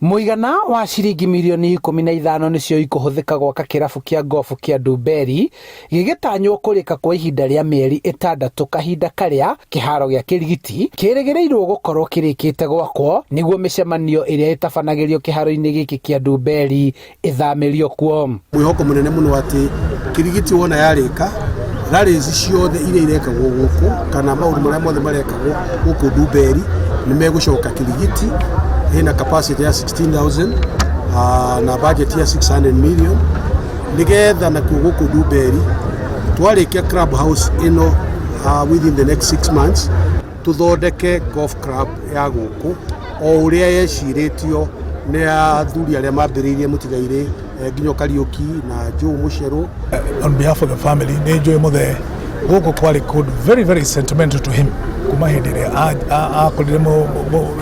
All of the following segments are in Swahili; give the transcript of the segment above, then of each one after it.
Muigana wa ciringi mirioni 15 nicio ikuhuthika gwaka kĩrabu kĩa ngobu kĩa Ndumberi gĩgĩtanywo kũrĩka kwa ihinda rĩa mĩeri 6 kahinda karĩa kĩharo gĩa Kĩrigiti kĩrĩgĩrĩirwo gũkorwo kĩrĩkĩte gwakwo nĩguo mĩcemanio ĩrĩa ĩtabanagĩrio kĩharo-inĩ gĩkĩ kĩa Ndumberi ĩthamĩrio kuo. Mwĩhoko mũnene mũno atĩ Kĩrigiti wona yarĩka rarĩci ciothe iria irekagwo gũkũ kana maũndũ marĩa mothe marekagwo gũkũ Ndumberi nĩ megũcoka Kĩrigiti. Ina capacity ya 16,000 na budget ya 600 million nigetha na kuguku Ndumberi twarĩkia club house ino within the next 6 months tuthondeke golf club ya guku o uria yeciritio ni athuri aria mambiriirie mutigaire nginyo Kariuki na Joe Mushero. On behalf of the family ni Joe Muthe guku kwari code very sentimental to him kuma hindi ria akorire mo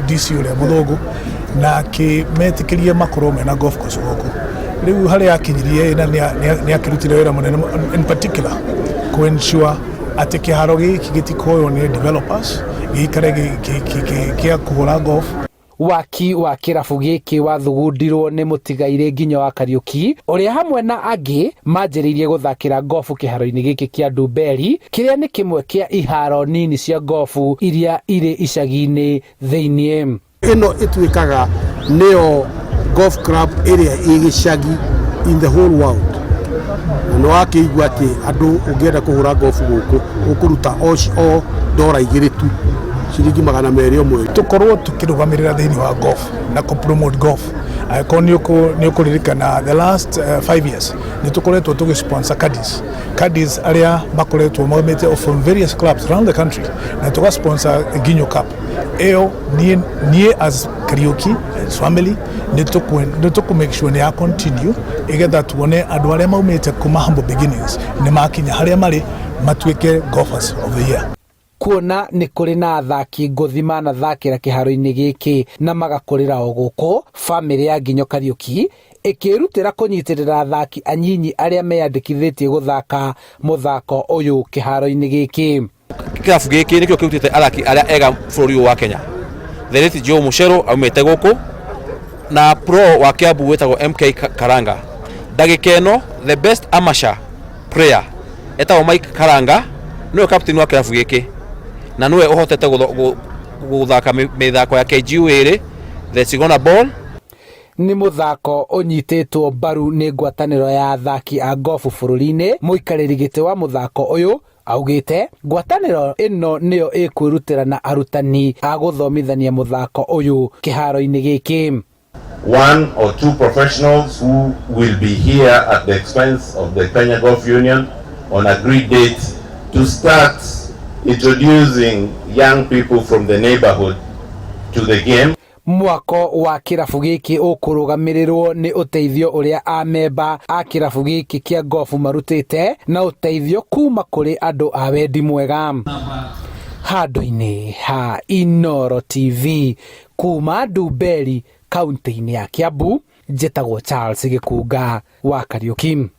DC uria muthogu na kimetikĩrie makorwo mena golf course guku riu hari akinyirie na ni akirutire wĩra munene in particular to ensure ati kĩharo gĩkĩ gĩtikoywo ni developers gĩikare gĩa kũhũra golf. Waaki wa kĩrabu gĩkĩ wathugundirwo nĩ mũtigaire nginya wa Kariuki ũrĩa hamwe na angĩ manjĩrĩirie gũthakĩra ngobu kĩharo-inĩ gĩkĩ kĩa Ndumberi kĩrĩa nĩ kĩmwe kĩa iharo nini cia ngobu iria irĩ icagi-inĩ thĩinĩ. Ino ĩtuĩkaga nĩyo golf club ĩrĩa ĩ gĩcagi in the whole world. No akĩigua atĩ andũ ũngĩenda kũhũra ngobu gũkũ ũkũruta o ndora 2 tu ciringi 200 mweri. Tukorwo tukĩrũgamĩrĩra thĩinĩ wa golf na promote golf. Nĩ ũkũririkana the last 5 years nĩ tũkoretwo tũgĩsponsor caddies arĩa makoretwo maumĩte from various clubs around the country na tũgasponsor Ginyo Cup. Eo niĩ as Kariuki as family nĩ tũkũ-make sure nĩ ya continue igetha tuone andũ arĩa maumĩte kuma humble beginnings nĩ makinya harĩa marĩ matuĩke golfers of the year. Kuona nĩ kũrĩ na athaki ngũthi manathakĩra kĩharo-inĩ gĩkĩ na magakũrĩra o gũkũ, famĩlĩ ya Nginyo Kariuki ĩkĩrutĩra kũnyitĩrĩra athaki anyinyi arĩa meyandĩkithĩtie gũthaka mũthako ũyũ kĩharo-inĩ gĩkĩ. Kĩrabu gĩkĩ nĩkĩo kĩrutĩte athaki arĩa ega bũrũri wa Kenya. The late Joe Mushero aumĩte gũkũ na pro wa Kiambu wĩtagwo MK Karanga. Ndagĩka ĩno the best amateur player etagwo Mike Karanga nĩwe captain wa kĩrabu gĩkĩ na nĩwe ũhotete gũthaka mĩthako ya KGU ĩrĩ the Sigona Ball. Nĩ mũthako ũnyitĩtwo mbaru nĩ ngwatanĩro ya athaki a ngobu bũrũri-inĩ. Mũikarĩri gĩtĩ wa mũthako ũyũ augĩte ngwatanĩro ĩno nĩyo ĩkwĩrutĩra na arutani a gũthomithania mũthako ũyũ kĩharo-inĩ gĩkĩ. 1 or 2 professionals who will be here at the expense of the Kenya Golf Union on agreed date to start introducing young people from the neighborhood to the game. Mwako wa kĩrabu gĩkĩ ũkũrũgamĩrĩrwo nĩ ũteithio ũrĩa amemba a kĩrabu gĩkĩ kĩa ngobu marutĩte na ũteithio kuma kũrĩ andũ a wendi mwega. Handũ-inĩ ha Inooro TV kuma Ndumberi kaunti-inĩ ya Kiambu, njĩtagwo Charles Gĩkunga wa Kariuki.